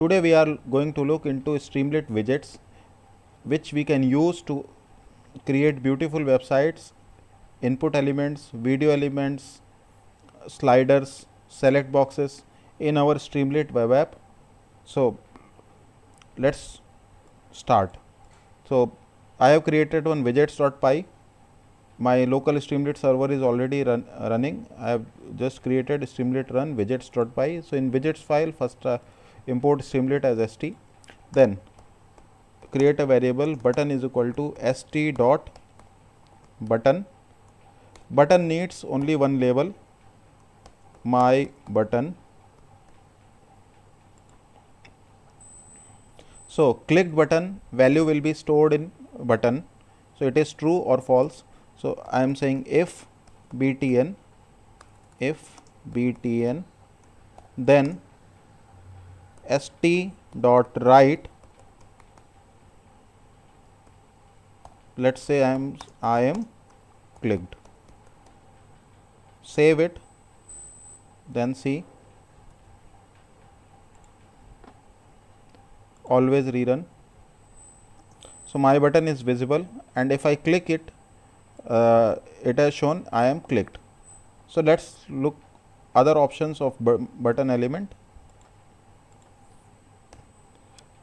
Today we are going to look into Streamlit widgets, which we can use to create beautiful websites, input elements, video elements, sliders, select boxes in our Streamlit web app. So let's start. So I have created one widgets.py. My local Streamlit server is already running. I have just created Streamlit run widgets.py. So in widgets file, first import Streamlit as st, then create a variable button is equal to st dot button. Button needs only one label, my button. So clicked button value will be stored in button. So it is true or false. So I am saying if btn, then st dot write, let's say I am clicked. Save it, then see, always rerun. So my button is visible, and if I click it, it has shown I am clicked. So let's look other options of button element.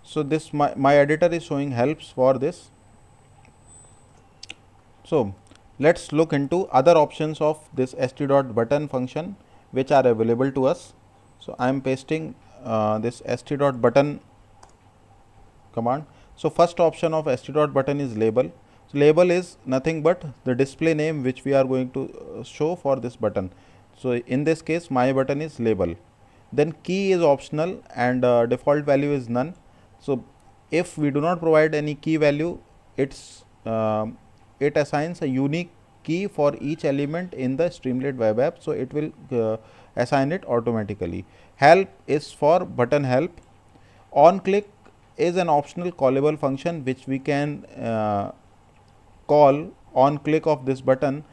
So this my editor is showing helps for this. So let's look into other options of this st.button function which are available to us. So I am pasting this st.button command. So first option of st.button is label. So label is nothing but the display name which we are going to show for this button. So in this case my button is label. Then key is optional and default value is none. So if we do not provide any key value, it assigns a unique key for each element in the Streamlit web app. So it will assign it automatically. Help is for button help. On click is an optional callable function which we can call on click of this button,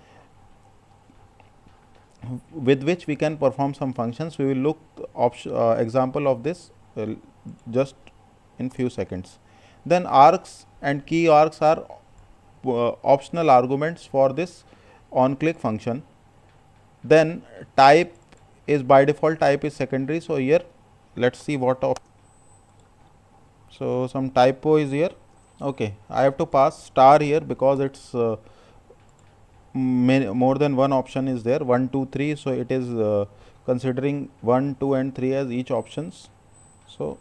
with which we can perform some functions. We will look example of this just in few seconds. Then arcs and key arcs are optional arguments for this on click function. Then type is by default type is secondary. So here let's see what so some typo is here. Okay, I have to pass star here because it's more than one option is there, 1 2 3. So it is considering 1 2 and 3 as each options. So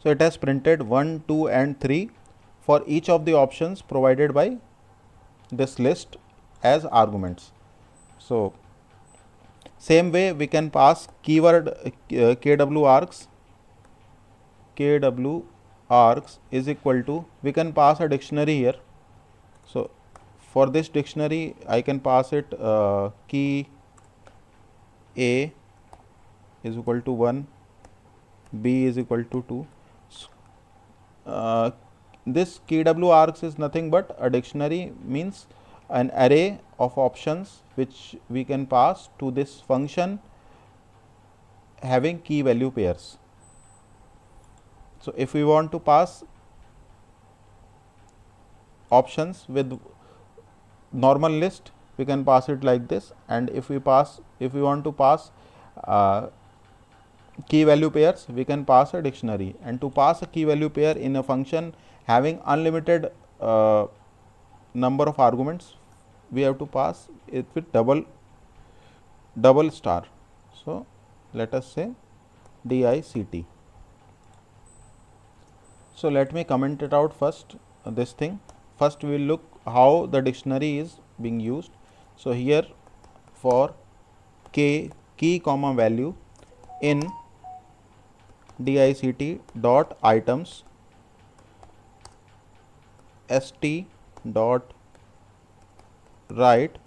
it has printed 1 2 and 3 for each of the options provided by this list as arguments. So same way we can pass keyword kw args is equal to, we can pass a dictionary here. So for this dictionary I can pass it key a is equal to 1, b is equal to 2. This kw args is nothing but a dictionary, means an array of options which we can pass to this function having key value pairs. So if we want to pass options with normal list, we can pass it like this, and if we want to pass key value pairs, we can pass a dictionary. And to pass a key value pair in a function having unlimited number of arguments, we have to pass it with double star. So let us say dict. So let me comment it out first, this thing. First we will look how the dictionary is being used. So here for key comma value in dict dot items st dot write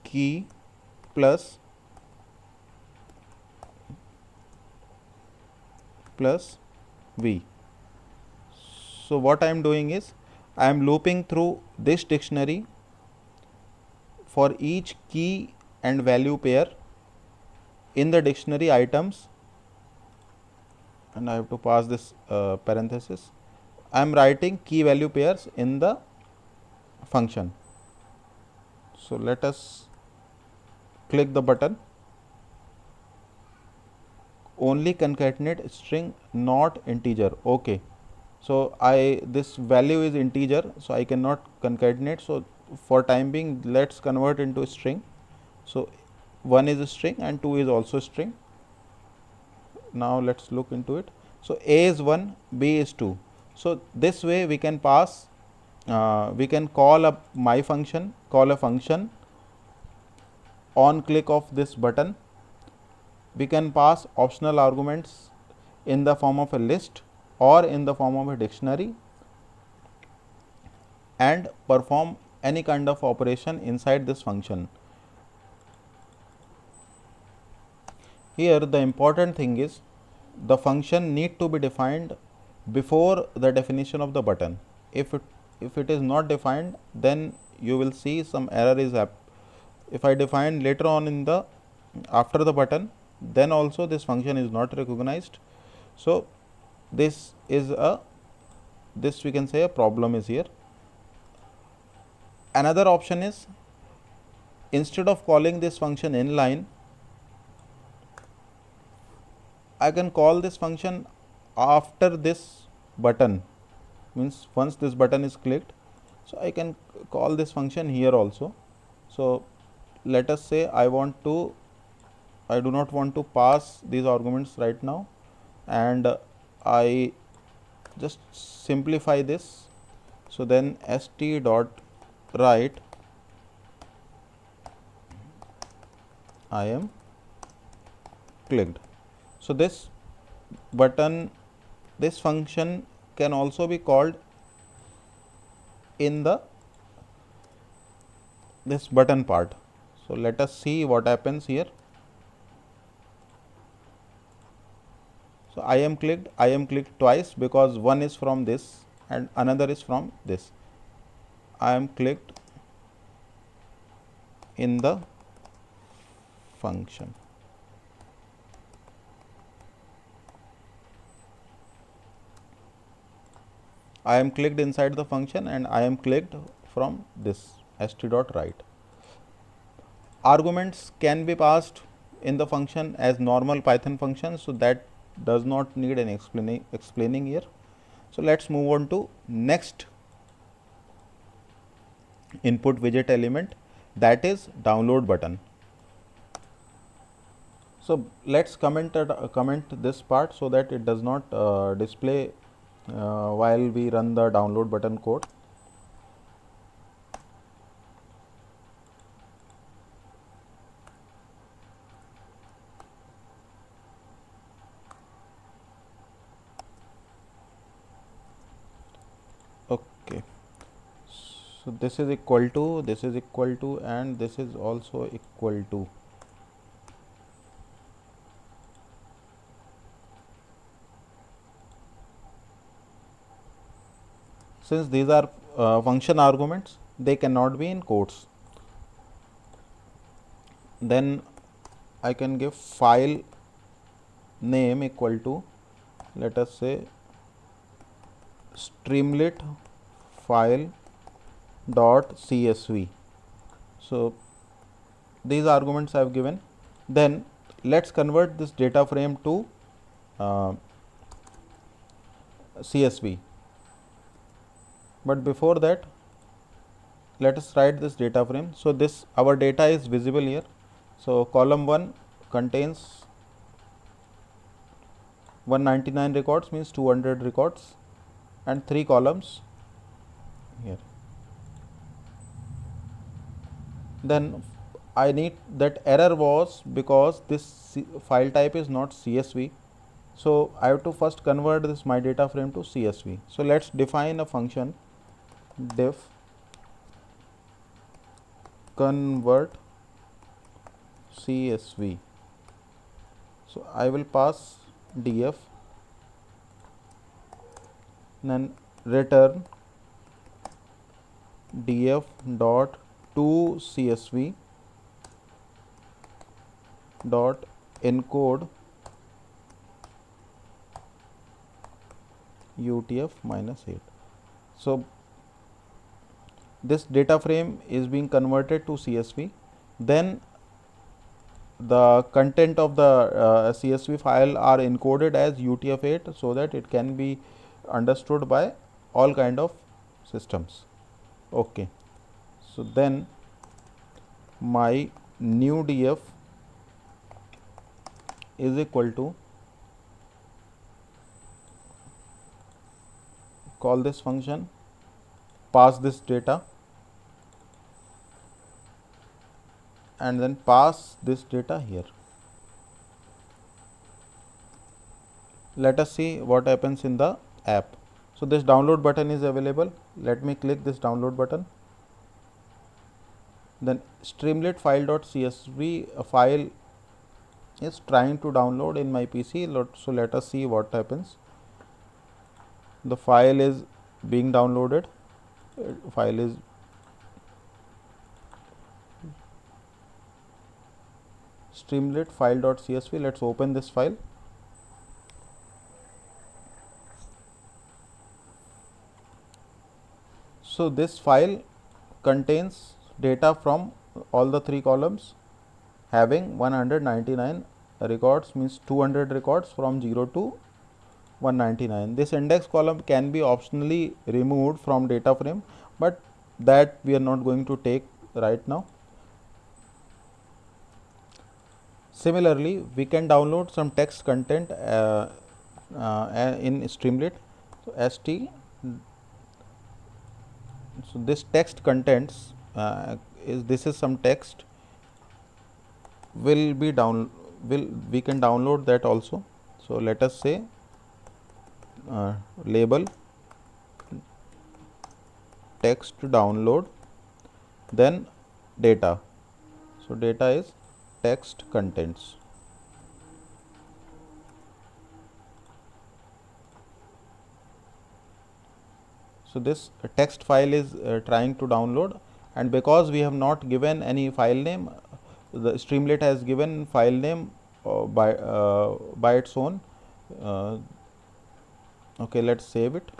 key plus v. So what I am doing is I am looping through this dictionary for each key and value pair in the dictionary items, and I have to pass this parenthesis. I am writing key value pairs in the function. So let us click the button. Only concatenate string, not integer. Okay. So this value is integer, so I cannot concatenate. So for time being, let's convert into string. So 1 is a string and 2 is also string. Now let's look into it. So A is 1, B is 2. So this way we can pass, we can call a my function, call a function on click of this button. We can pass optional arguments in the form of a list or in the form of a dictionary and perform any kind of operation inside this function. Here the important thing is the function need to be defined before the definition of the button. If it is not defined, then you will see some error is up. If I define later on in the after the button, then also this function is not recognized. So this is this we can say a problem is here. Another option is, instead of calling this function inline, I can call this function after this button, means once this button is clicked. So I can call this function here also. So let us say I do not want to pass these arguments right now, and I just simplify this. So then st dot write I am clicked. So this button, this function can also be called in this button part. So let us see what happens here. So I am clicked twice because one is from this and another is from this. I am clicked in the function. I am clicked inside the function and I am clicked from this st.write. Arguments can be passed in the function as normal Python functions, so that does not need an explaining here. So let's move on to next input widget element, that is download button. So let's comment this part so that it does not display while we run the download button code. Okay, so this is equal to, this is equal to, and this is also equal to. Since these are function arguments, they cannot be in quotes. Then I can give file name equal to, let us say, Streamlit file dot csv. So these arguments I have given. Then let's convert this data frame to csv. But before that, let us write this data frame. So this, our data is visible here. So column 1 contains 199 records, means 200 records, and 3 columns here. Then I need, that error was because this file type is not CSV. So I have to first convert this my data frame to CSV. So let's define a function def convert CSV. So I will pass df, then return df dot to CSV dot encode UTF -8. So this data frame is being converted to CSV. Then the content of the CSV file are encoded as UTF-8 so that it can be understood by all kind of systems. Okay. So then my new df is equal to, call this function, pass this data, and then pass this data here. Let us see what happens in the app. So this download button is available. Let me click this download button. Then Streamlit file.csv file is trying to download in my PC. So let us see what happens. The file is being downloaded. File is Streamlit file.csv. Let's open this file. So this file contains data from all the three columns having 199 records, means 200 records from 0 to 199. This index column can be optionally removed from data frame, but that we are not going to take right now. Similarly, we can download some text content in Streamlit. So st, so this text contents this is some text we can download that also. So let us say label text download, then data. So data is text contents. So this text file is trying to download, and because we have not given any file name, the Streamlit has given file name by its own. Okay, let's save it.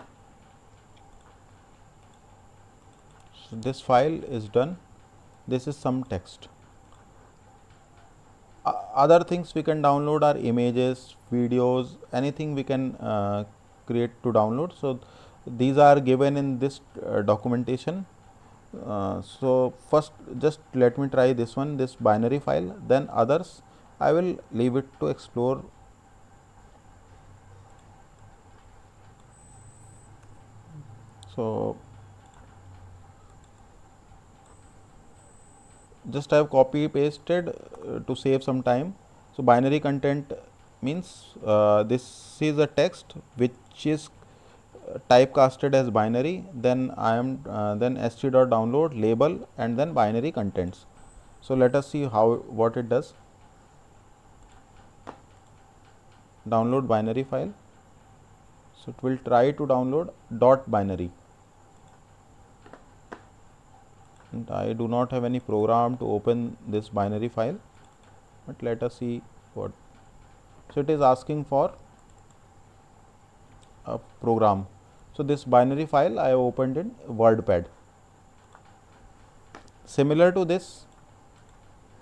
So this file is done. This is some text. Other things we can download are images, videos, anything we can create to download. So these are given in this documentation. So first just let me try this one, this binary file, then others I will leave it to explore. So just I have copy pasted to save some time. So binary content means this is a text which is typecasted as binary, then I am then st.download label and then binary contents. So let us see what it does. Download binary file. So it will try to download .binary, and I do not have any program to open this binary file, but let us see what. So it is asking for a program. So this binary file I have opened in WordPad. Similar to this,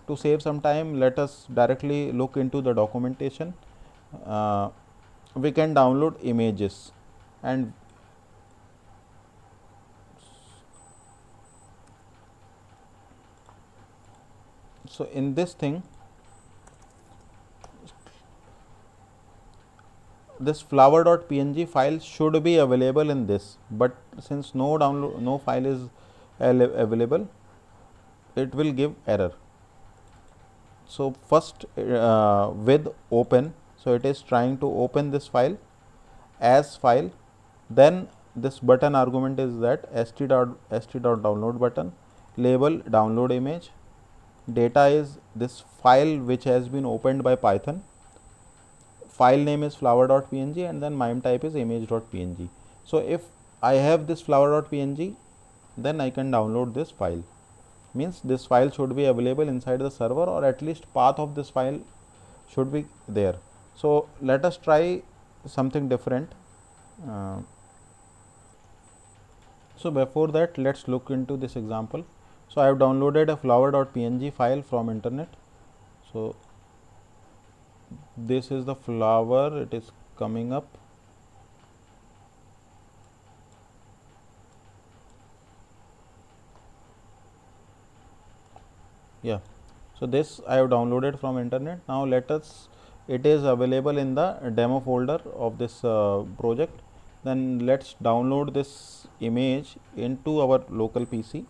to save some time, let us directly look into the documentation. We can download images, and so in this thing, this flower.png file should be available in this, but since no file is available, it will give error. So first with open, so it is trying to open this file as file, then this button argument is that st.download button, label download image, data is this file which has been opened by Python, file name is flower.png, and then MIME type is image.png. So if I have this flower.png, then I can download this file. means this file should be available inside the server, or at least path of this file should be there. So let us try something different. So before that, let's look into this example. So I have downloaded a flower.png file from internet. So this is the flower, it is coming up. Yeah, so this I have downloaded from internet. Now let us, it is available in the demo folder of this project. Then let's download this image into our local PC.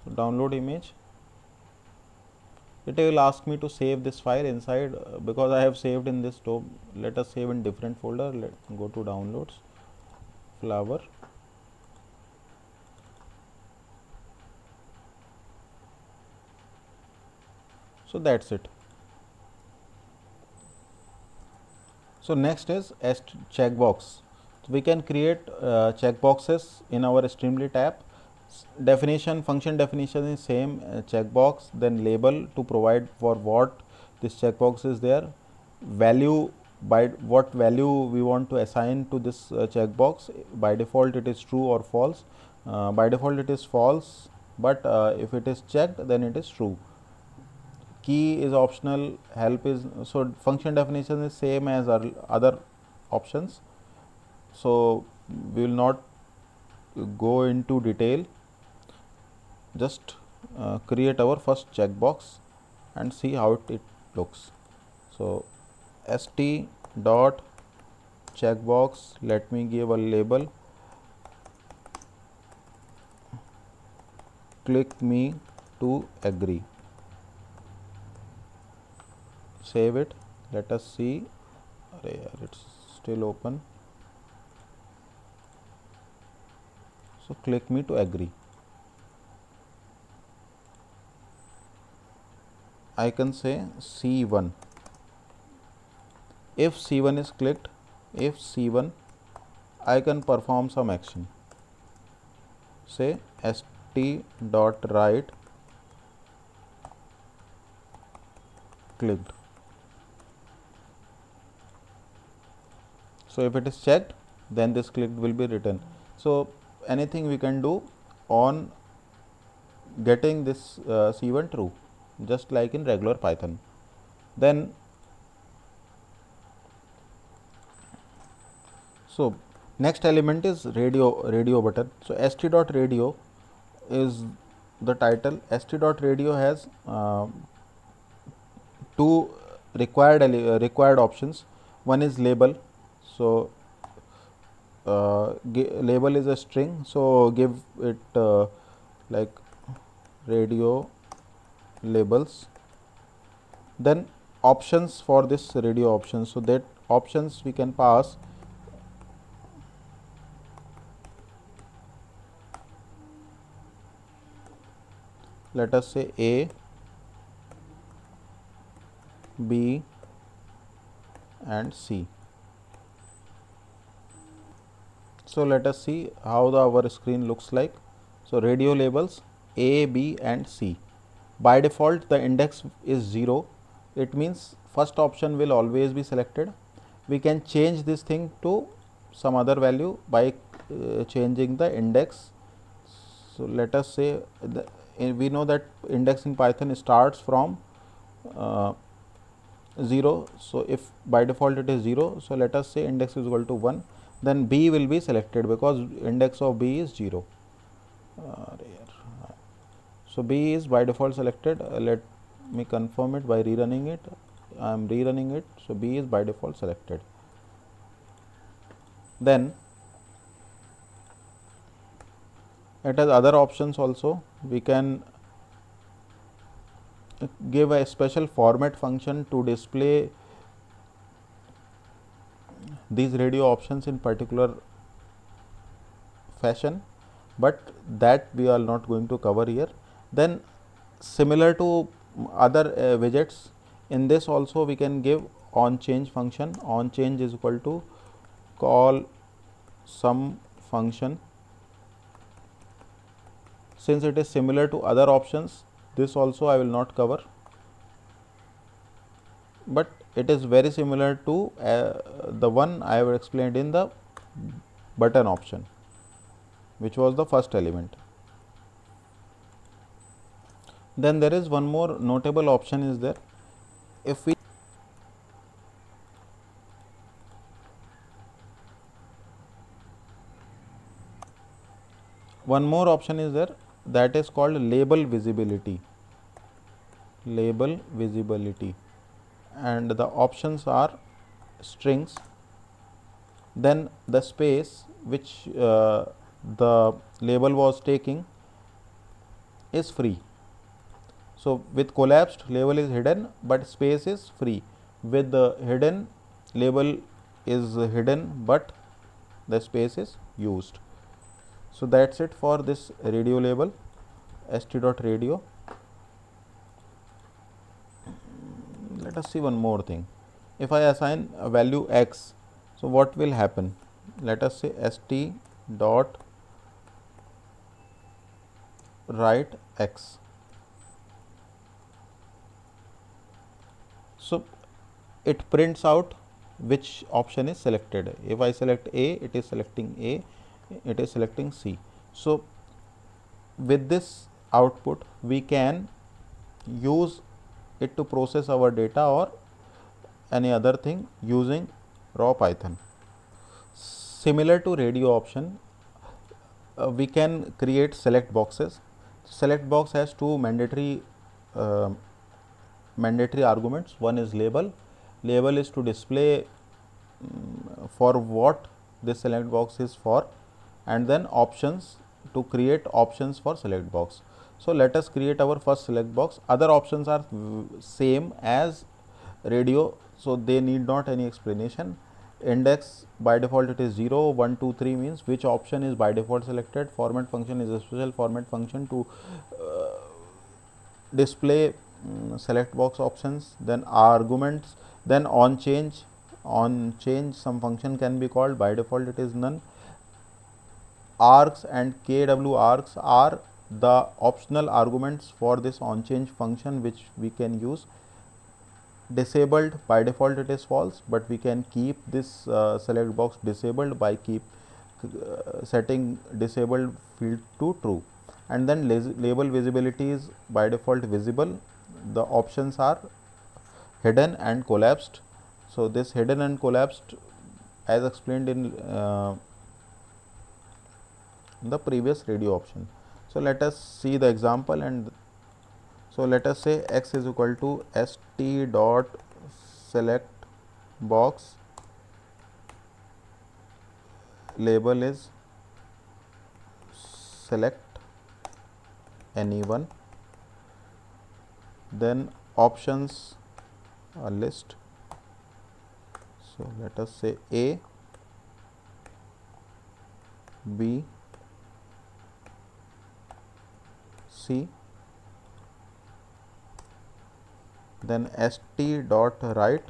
So download image. It will ask me to save this file inside, because I have saved in this top. Let us save in different folder. Let go to downloads, flower. So that's it. So next is checkbox. So we can create checkboxes in our Streamlit app. Definition, function definition is same, checkbox, then label to provide for what this checkbox is there, value, by what value we want to assign to this checkbox. By default it is true or false. By default it is false, but if it is checked then it is true. Key is optional, help is, so function definition is same as our other options. So we will not go into detail, just create our first checkbox and see how it looks. So st dot checkbox, let me give a label, click me to agree. Save it. Let us see. It's still open. So click me to agree. I can say C1. If C1 is clicked, if C1, I can perform some action. Say st dot write clicked. So if it is checked, then this clicked will be written. So anything we can do on getting this C1 true, just like in regular Python. Then so next element is radio button. So st.radio is the title. st.radio has two required options. One is label. So label is a string, so give it like radio labels. Then options for this radio options, so that options we can pass let us say A, B and C. So let us see how our screen looks like. So radio labels A, B and C. By default the index is 0. It means first option will always be selected. We can change this thing to some other value by changing the index. So let us say we know that index in Python starts from 0. So if by default it is 0, so let us say index is equal to 1. Then B will be selected because index of B is 0. So B is by default selected. Let me confirm it by rerunning it. I am rerunning it. So B is by default selected. Then it has other options also. We can give a special format function to display these radio options in particular fashion, but that we are not going to cover here. Then similar to other widgets, in this also we can give on change function. On change is equal to call some function since it is similar to other options, this also I will not cover, but it is very similar to the one I have explained in the button option, which was the first element. Then there is one more notable option is there. If we one more option is there, that is called label visibility. Label visibility, and the options are strings, then the space which the label was taking is free. So with collapsed, label is hidden but space is free. With the hidden, label is hidden but the space is used. So that's it for this radio label, st.radio. Let us see one more thing. If I assign a value x, so what will happen? Let us say st dot write x. So it prints out which option is selected. If I select A, it is selecting A, it is selecting C. So with this output, we can use it to process our data or any other thing using raw Python. Similar to radio option, we can create select boxes. Select box has two mandatory arguments. One is label. Label is to display for what this select box is for, and then options to create options for select box. So let us create our first select box. Other options are same as radio, so they need not any explanation. Index by default it is 0, 1, 2, 3 means which option is by default selected. Format function is a special format function to display select box options. Then arguments, then on change some function can be called, by default it is none. Args and kw args are the optional arguments for this on change function which we can use. Disabled, by default it is false, but we can keep this select box disabled by setting disabled field to true. And then label visibility is by default visible. The options are hidden and collapsed. So this hidden and collapsed, as explained in the previous radio option. So let us see the example. And so let us say x is equal to st dot select box, label is select anyone, then options a list. So let us say A, B, C, then st dot write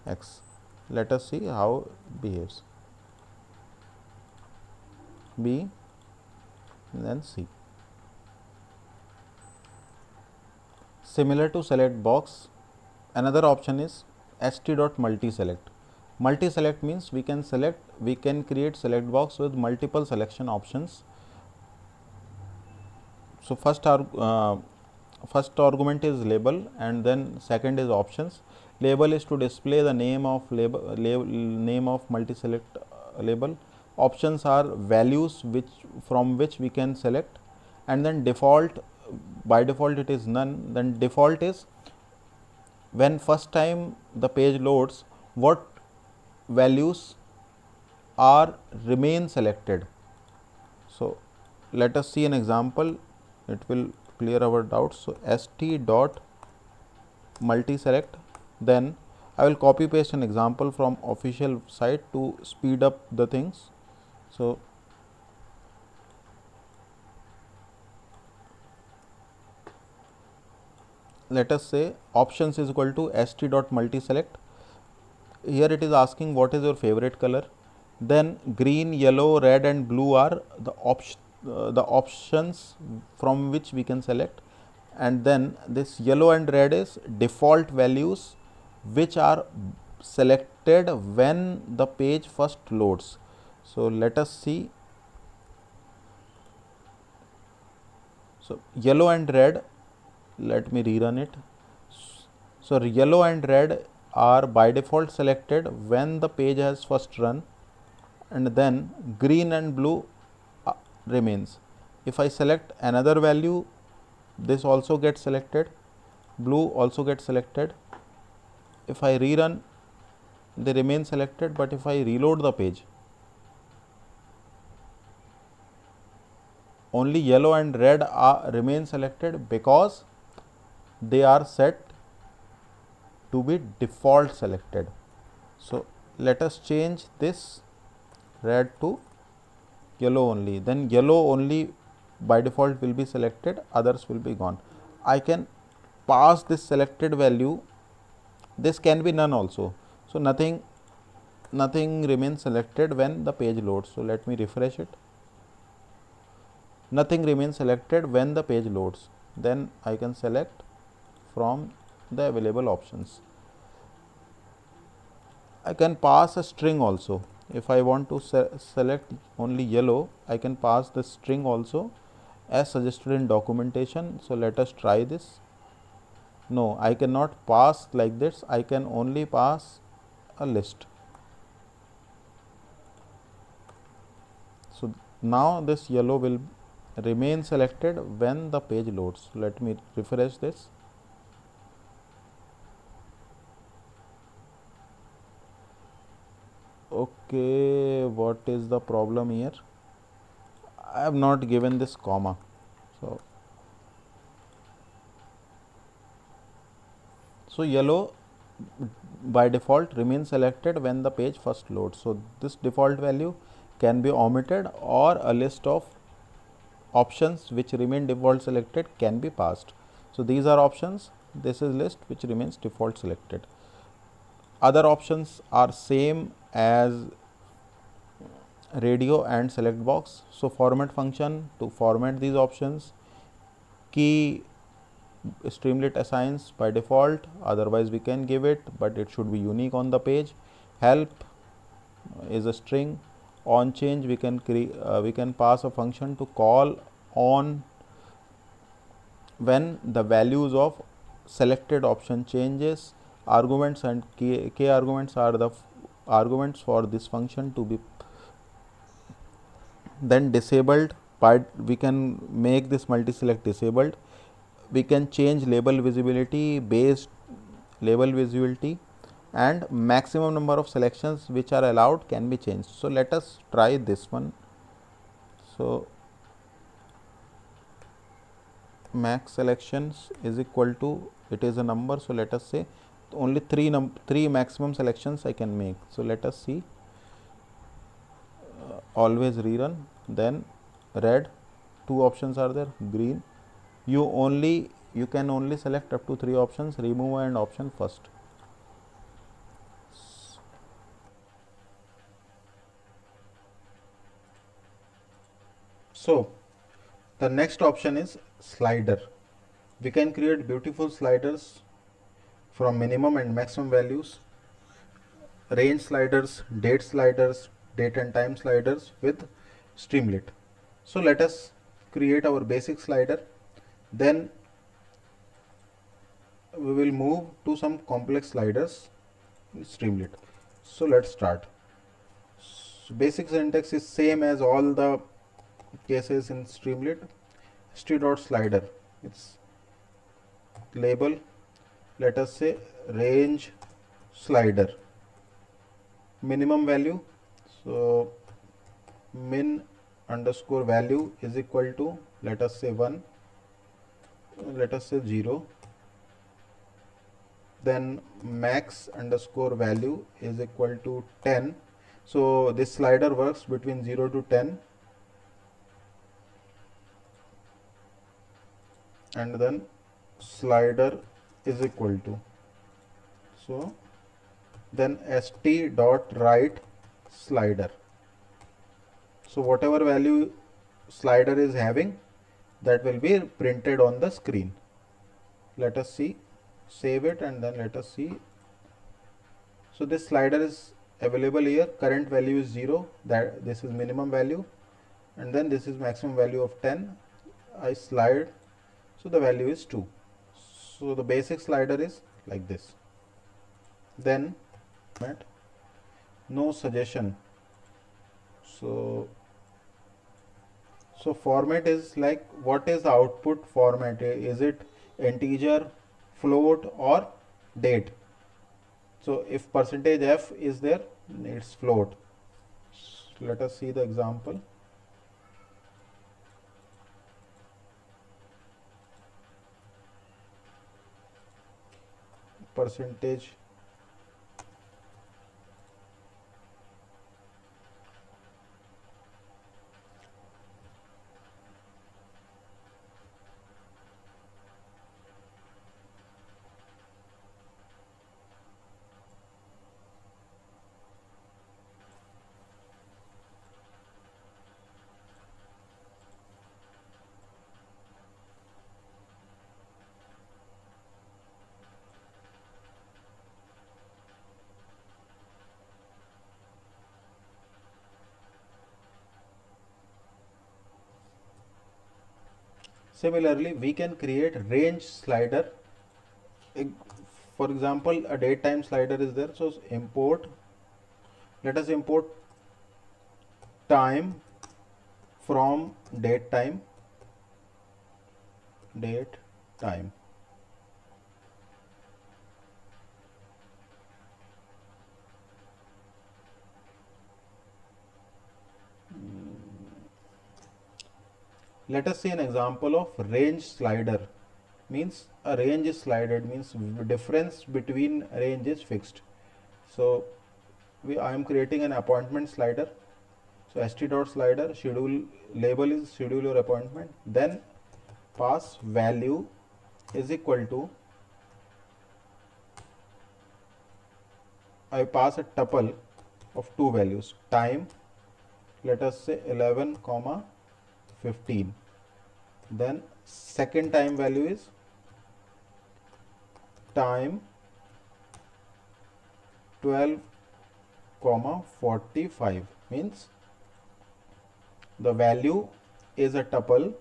x. Let us see how it behaves. B, then C. Similar to select box, another option is st dot multi select. Multi select means we can create select box with multiple selection options. So first argument is label, and then second is options. Label is to display the name of name of multi select label. Options are values from which we can select, and then default, by default it is none. Then default is when first time the page loads, what values are remain selected. So let us see an example, it will clear our doubts. So st dot multi select, then I will copy paste an example from official site to speed up the things. So let us say options is equal to st dot multi select. Here it is asking what is your favorite color. Then green, yellow, red and blue are the the options from which we can select, and then this yellow and red is default values which are selected when the page first loads. So let us see. So yellow and red, let me rerun it. So yellow and red are by default selected when the page has first run, and then green and blue remains. If I select another value, this also gets selected, blue also gets selected. If I rerun, they remain selected, but if I reload the page, only yellow and red remain selected because they are set to be default selected. So let us change this red to yellow only, then yellow only by default will be selected, others will be gone. I can pass this selected value, this can be none also. So nothing remains selected when the page loads. So let me refresh it. Nothing remains selected when the page loads. Then I can select from the available options. I can pass a string also. If I want to select only yellow, I can pass the string also as suggested in documentation. So let us try this. No, I cannot pass like this. I can only pass a list. So now this yellow will remain selected when the page loads. Let me refresh this. Okay, what is the problem here? I have not given this comma. So yellow by default remains selected when the page first loads. So this default value can be omitted, or a list of options which remain default selected can be passed. So these are options, this is list which remains default selected. Other options are same as radio and select box. So format function to format these options, key Streamlit assigns by default, otherwise we can give it, but it should be unique on the page. Help is a string. On change, we can pass a function to call on when the values of selected option changes. Arguments and k arguments are the arguments for this function to be then disabled. We can make this multi-select disabled. We can change label visibility, based label visibility, and maximum number of selections which are allowed can be changed. So let us try this one. So max selections is equal to, it is a number, so let us say only three maximum selections I can make. So let us see. Always rerun, then red, two options are there, green. You can only select up to 3 options, remove an option first. So the next option is slider. We can create beautiful sliders from minimum and maximum values, range sliders, date and time sliders with Streamlit. So let us create our basic slider, then we will move to some complex sliders in Streamlit. So let's start. So basic syntax is same as all the cases in Streamlit. St.slider, it's label, let us say range slider, minimum value, so min underscore value is equal to, let us say 1, let us say 0, then max underscore value is equal to 10. So this slider works between 0 to 10, and then slider is equal to, so then st dot write slider. So whatever value slider is having, that will be printed on the screen. Let us see, save it, and then let us see. So this slider is available here. Current value is 0, that this is minimum value, and then this is maximum value of 10. I slide, so the value is 2. So the basic slider is like this. Then no suggestion. So format is like, what is the output format? Is it integer, float, or date? So if percentage %f is there, it's float. Let us see the example. Percentage Similarly, we can create range slider. For example, a date time slider is there. So import, let us import time from date time. Date time. Let us see an example of range slider. Means a range is slided, means difference between range is fixed. So I am creating an appointment slider. So st.slider, schedule label is schedule your appointment. Then pass value is equal to, I pass a tuple of two values, time, let us say 11, 15. Then second time value is time 12, 45. Means the value is a tuple,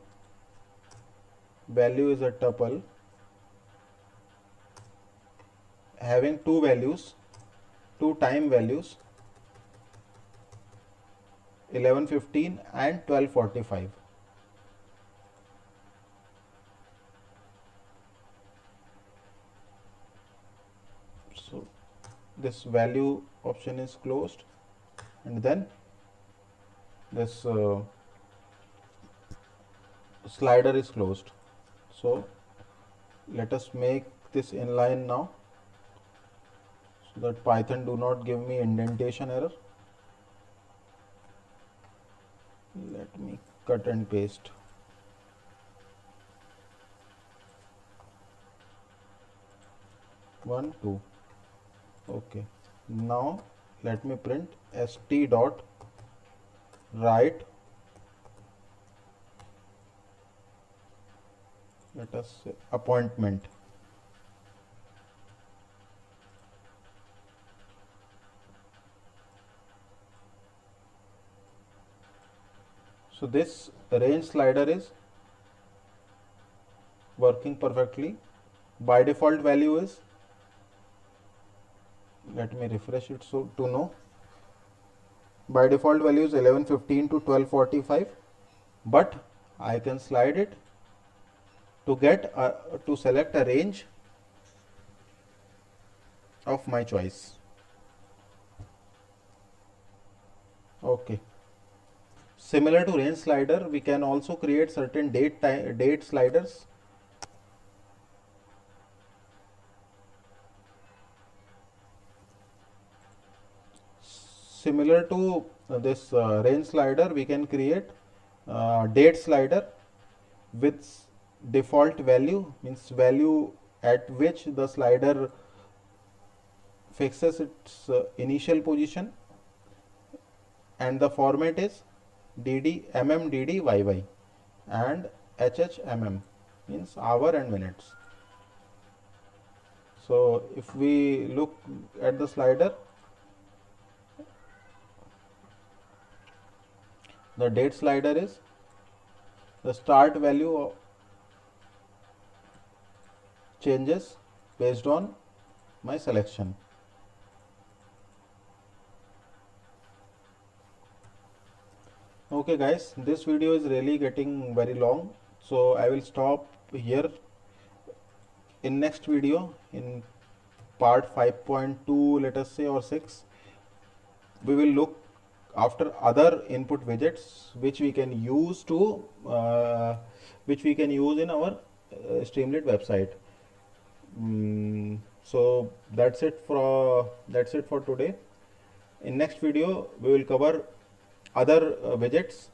having two values, two time values, 11:15 and 12:45. So this value option is closed, and then this slider is closed. So let us make this inline now, so that Python do not give me indentation error. Let me cut and paste. One, two. Okay. Now let me print st dot write. Let us say appointment. So this range slider is working perfectly. By default value is, let me refresh it so to know. By default value is 11:15 to 12:45, but I can slide it to get to select a range of my choice. Okay. Similar to range slider, we can also create certain date sliders. Similar to this range slider, we can create date slider with default value, means value at which the slider fixes its initial position, and the format is DD, and HHMM means hour and minutes. So if we look at the slider, the date slider is the start value changes based on my selection. Okay guys, this video is really getting very long, so I will stop here. In next video, in part 5.2, let us say, or 6, we will look after other input widgets which we can use to which we can use in our Streamlit website. So that's it for today. In next video we will cover other widgets,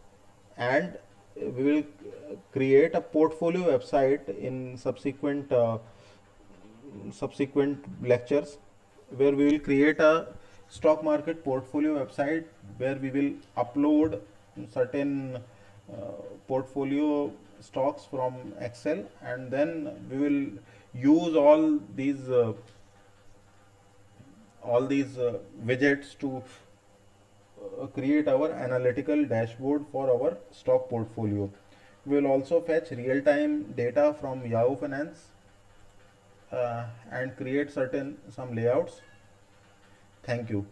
and we will create a portfolio website in subsequent lectures, where we will create a stock market portfolio website where we will upload certain portfolio stocks from Excel, and then we will use all these widgets to create our analytical dashboard for our stock portfolio. We will also fetch real-time data from Yahoo Finance and create some layouts. Thank you.